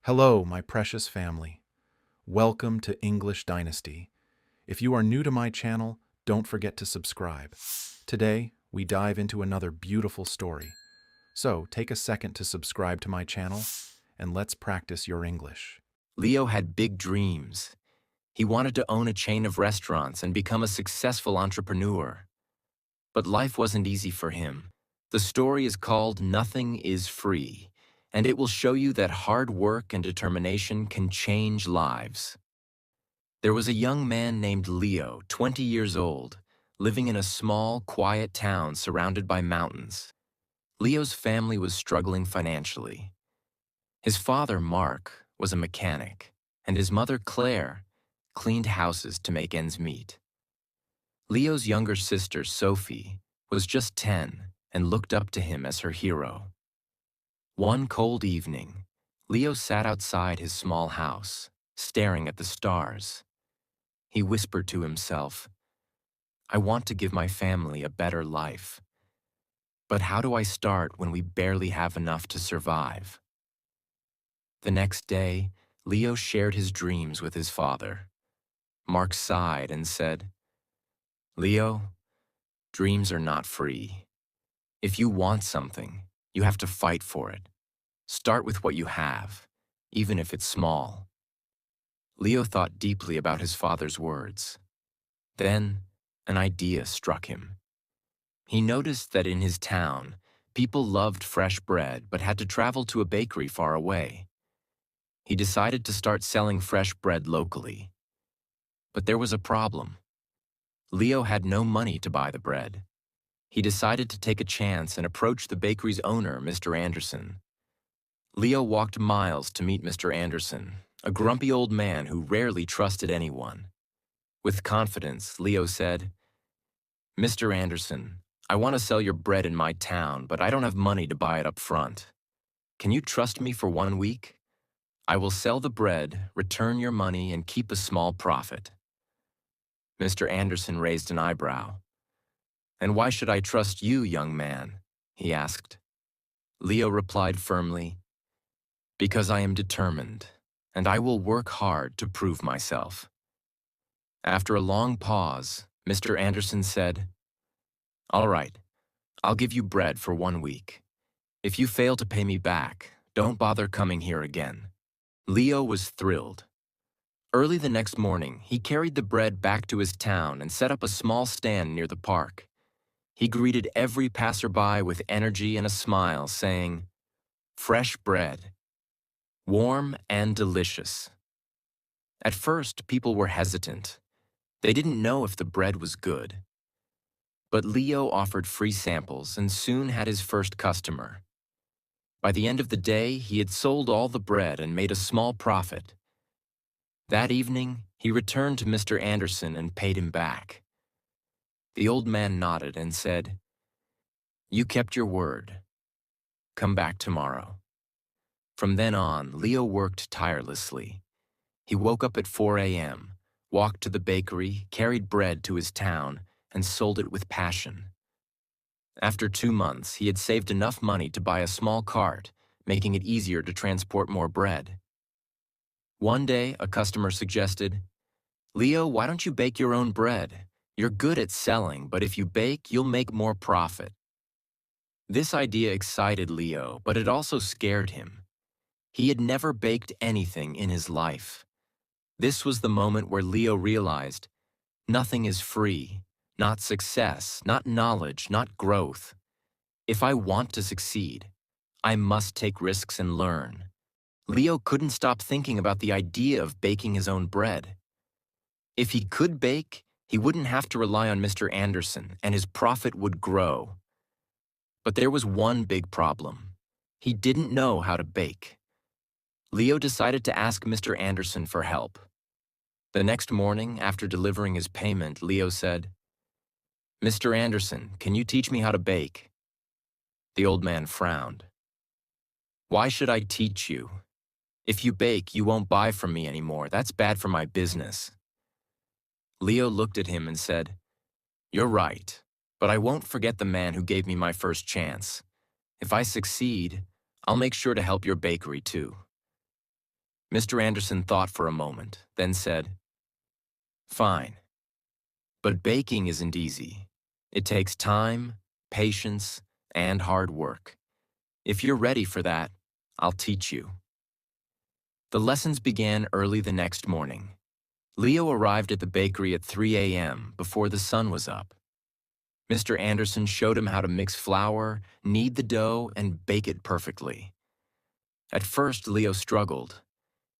Hello, my precious family. Welcome to English Dynasty. If you are new to my channel, don't forget to subscribe. Today, we dive into another beautiful story. So, take a second to subscribe to my channel, and let's practice your English. Leo had big dreams. He wanted to own a chain of restaurants and become a successful entrepreneur. But life wasn't easy for him. The story is called Nothing is Free, and it will show you that hard work and determination can change lives. There was a young man named Leo, 20 years old, living in a small, quiet town surrounded by mountains. Leo's family was struggling financially. His father, Mark, was a mechanic, and his mother, Claire, cleaned houses to make ends meet. Leo's younger sister, Sophie, was just 10 and looked up to him as her hero. One cold evening, Leo sat outside his small house, staring at the stars. He whispered to himself, "I want to give my family a better life. But how do I start when we barely have enough to survive?" The next day, Leo shared his dreams with his father. Mark sighed and said, "Leo, dreams are not free. If you want something, you have to fight for it. Start with what you have, even if it's small." Leo thought deeply about his father's words. Then, an idea struck him. He noticed that in his town, people loved fresh bread but had to travel to a bakery far away. He decided to start selling fresh bread locally. But there was a problem. Leo had no money to buy the bread. He decided to take a chance and approach the bakery's owner, Mr. Anderson. Leo walked miles to meet Mr. Anderson, a grumpy old man who rarely trusted anyone. With confidence, Leo said, "Mr. Anderson, I want to sell your bread in my town, but I don't have money to buy it up front. Can you trust me for 1 week? I will sell the bread, return your money, and keep a small profit." Mr. Anderson raised an eyebrow. "And why should I trust you, young man?" he asked. Leo replied firmly, "Because I am determined, and I will work hard to prove myself." After a long pause, Mr. Anderson said, "All right, I'll give you bread for 1 week. If you fail to pay me back, don't bother coming here again." Leo was thrilled. Early the next morning, he carried the bread back to his town and set up a small stand near the park. He greeted every passerby with energy and a smile, saying, "Fresh bread, warm and delicious." At first, people were hesitant. They didn't know if the bread was good. But Leo offered free samples and soon had his first customer. By the end of the day, he had sold all the bread and made a small profit. That evening, he returned to Mr. Anderson and paid him back. The old man nodded and said, "You kept your word. Come back tomorrow." From then on, Leo worked tirelessly. He woke up at 4 a.m., walked to the bakery, carried bread to his town, and sold it with passion. After 2 months, he had saved enough money to buy a small cart, making it easier to transport more bread. One day, a customer suggested, "Leo, why don't you bake your own bread? You're good at selling, but if you bake, you'll make more profit." This idea excited Leo, but it also scared him. He had never baked anything in his life. This was the moment where Leo realized, nothing is free, not success, not knowledge, not growth. If I want to succeed, I must take risks and learn. Leo couldn't stop thinking about the idea of baking his own bread. If he could bake, he wouldn't have to rely on Mr. Anderson, and his profit would grow. But there was one big problem. He didn't know how to bake. Leo decided to ask Mr. Anderson for help. The next morning, after delivering his payment, Leo said, "Mr. Anderson, can you teach me how to bake?" The old man frowned. "Why should I teach you? If you bake, you won't buy from me anymore. That's bad for my business." Leo looked at him and said, "You're right, but I won't forget the man who gave me my first chance. If I succeed, I'll make sure to help your bakery too." Mr. Anderson thought for a moment, then said, "Fine, but baking isn't easy. It takes time, patience, and hard work. If you're ready for that, I'll teach you." The lessons began early the next morning. Leo arrived at the bakery at 3 a.m. before the sun was up. Mr. Anderson showed him how to mix flour, knead the dough, and bake it perfectly. At first, Leo struggled.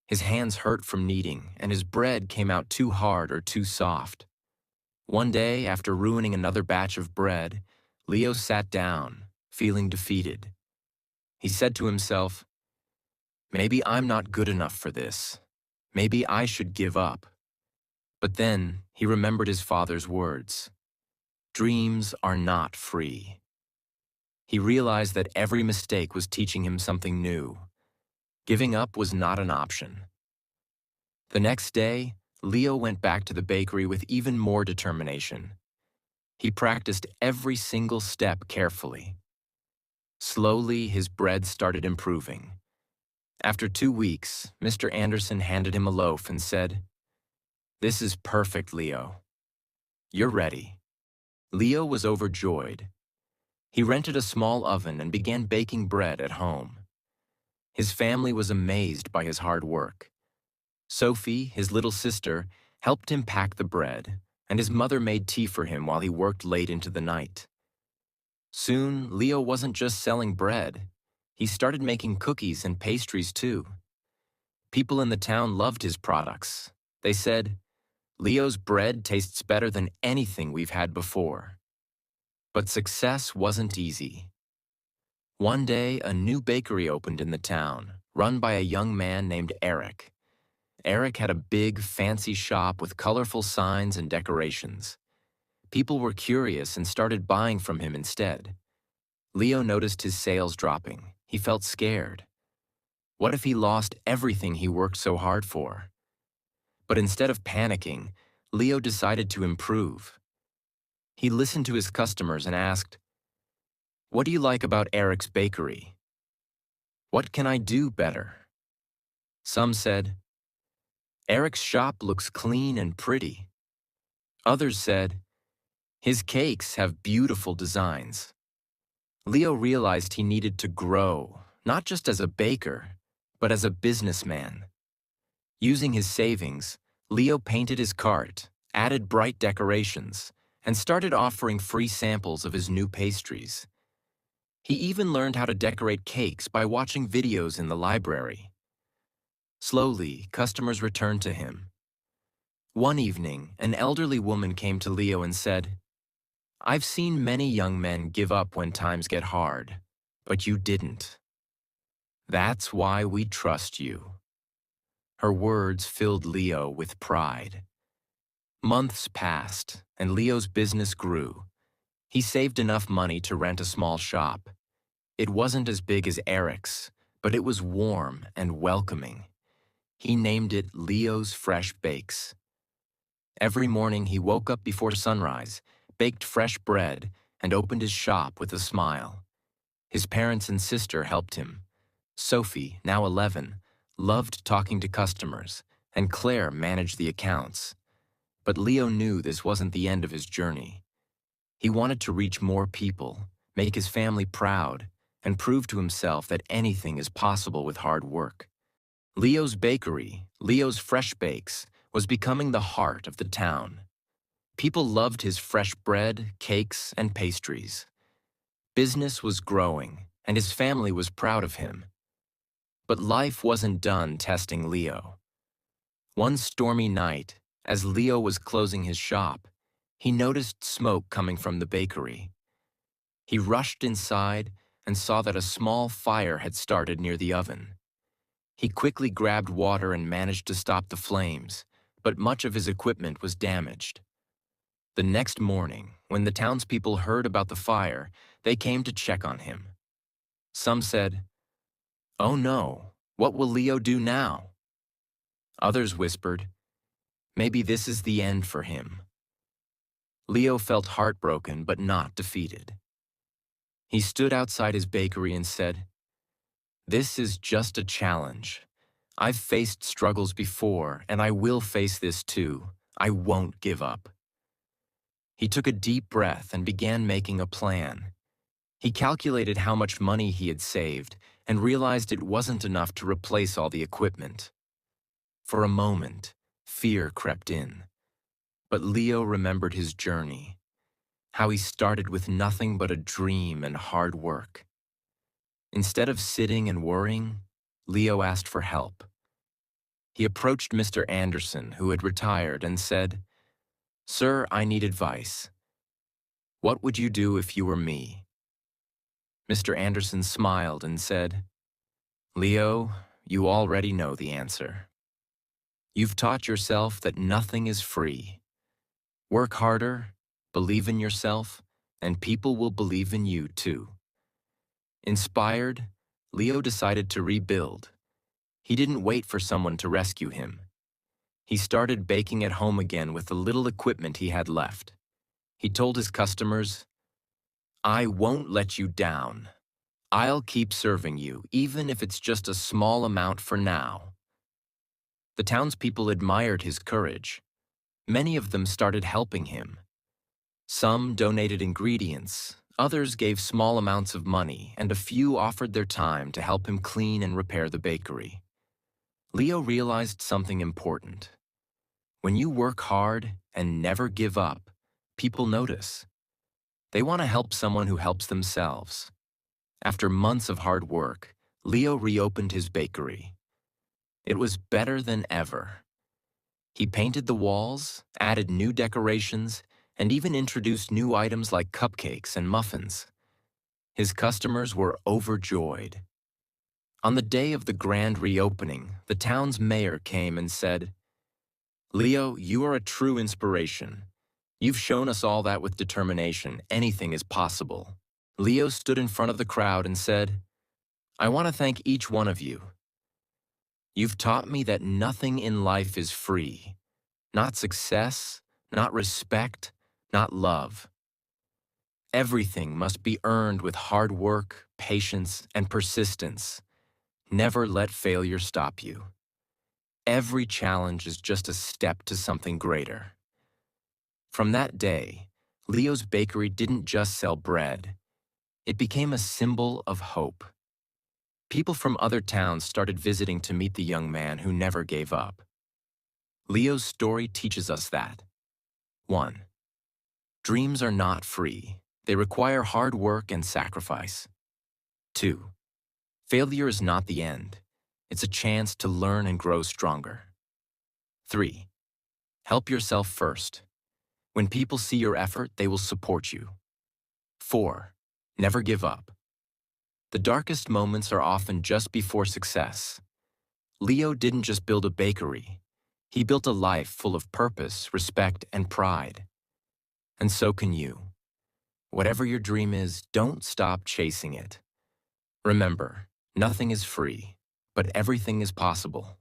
His hands hurt from kneading, and his bread came out too hard or too soft. One day, after ruining another batch of bread, Leo sat down, feeling defeated. He said to himself, "Maybe I'm not good enough for this. Maybe I should give up." But then he remembered his father's words. Dreams are not free. He realized that every mistake was teaching him something new. Giving up was not an option. The next day, Leo went back to the bakery with even more determination. He practiced every single step carefully. Slowly, his bread started improving. After 2 weeks, Mr. Anderson handed him a loaf and said, "This is perfect, Leo. You're ready." Leo was overjoyed. He rented a small oven and began baking bread at home. His family was amazed by his hard work. Sophie, his little sister, helped him pack the bread, and his mother made tea for him while he worked late into the night. Soon, Leo wasn't just selling bread. He started making cookies and pastries too. People in the town loved his products. They said, "Leo's bread tastes better than anything we've had before." But success wasn't easy. One day, a new bakery opened in the town, run by a young man named Eric. Eric had a big, fancy shop with colorful signs and decorations. People were curious and started buying from him instead. Leo noticed his sales dropping. He felt scared. What if he lost everything he worked so hard for? But instead of panicking, Leo decided to improve. He listened to his customers and asked, "What do you like about Eric's bakery? What can I do better?" Some said, "Eric's shop looks clean and pretty." Others said, "His cakes have beautiful designs." Leo realized he needed to grow, not just as a baker, but as a businessman. Using his savings, Leo painted his cart, added bright decorations, and started offering free samples of his new pastries. He even learned how to decorate cakes by watching videos in the library. Slowly, customers returned to him. One evening, an elderly woman came to Leo and said, "I've seen many young men give up when times get hard, but you didn't. That's why we trust you." Her words filled Leo with pride. Months passed, and Leo's business grew. He saved enough money to rent a small shop. It wasn't as big as Eric's, but it was warm and welcoming. He named it Leo's Fresh Bakes. Every morning he woke up before sunrise, baked fresh bread, and opened his shop with a smile. His parents and sister helped him. Sophie, now 11, loved talking to customers, and Claire managed the accounts. But Leo knew this wasn't the end of his journey. He wanted to reach more people, make his family proud, and prove to himself that anything is possible with hard work. Leo's bakery, Leo's Fresh Bakes, was becoming the heart of the town. People loved his fresh bread, cakes, and pastries. Business was growing, and his family was proud of him. But life wasn't done testing Leo. One stormy night, as Leo was closing his shop, he noticed smoke coming from the bakery. He rushed inside and saw that a small fire had started near the oven. He quickly grabbed water and managed to stop the flames, but much of his equipment was damaged. The next morning, when the townspeople heard about the fire, they came to check on him. Some said, "Oh no, what will Leo do now?" Others whispered, "Maybe this is the end for him." Leo felt heartbroken but not defeated. He stood outside his bakery and said, "This is just a challenge. I've faced struggles before, and I will face this too. I won't give up. He took a deep breath and began making a plan. He calculated how much money he had saved and realized it wasn't enough to replace all the equipment. For a moment, fear crept in. But Leo remembered his journey, how he started with nothing but a dream and hard work. Instead of sitting and worrying, Leo asked for help. He approached Mr. Anderson, who had retired, and said, "Sir, I need advice. What would you do if you were me?" Mr. Anderson smiled and said, "Leo, you already know the answer. You've taught yourself that nothing is free. Work harder, believe in yourself, and people will believe in you too." Inspired, Leo decided to rebuild. He didn't wait for someone to rescue him. He started baking at home again with the little equipment he had left. He told his customers, "I won't let you down. I'll keep serving you, even if it's just a small amount for now." The townspeople admired his courage. Many of them started helping him. Some donated ingredients, others gave small amounts of money, and a few offered their time to help him clean and repair the bakery. Leo realized something important. When you work hard and never give up, people notice. They want to help someone who helps themselves. After months of hard work, Leo reopened his bakery. It was better than ever. He painted the walls, added new decorations, and even introduced new items like cupcakes and muffins. His customers were overjoyed. On the day of the grand reopening, the town's mayor came and said, "Leo, you are a true inspiration. You've shown us all that with determination, anything is possible." Leo stood in front of the crowd and said, "I want to thank each one of you. You've taught me that nothing in life is free. Not success, not respect, not love. Everything must be earned with hard work, patience, and persistence. Never let failure stop you. Every challenge is just a step to something greater." From that day, Leo's bakery didn't just sell bread. It became a symbol of hope. People from other towns started visiting to meet the young man who never gave up. Leo's story teaches us that 1. Dreams are not free. They require hard work and sacrifice. 2. Failure is not the end. It's a chance to learn and grow stronger. 3. Help yourself first. When people see your effort, they will support you. 4. Never give up. The darkest moments are often just before success. Leo didn't just build a bakery. He built a life full of purpose, respect, and pride. And so can you. Whatever your dream is, don't stop chasing it. Remember, nothing is free, but everything is possible.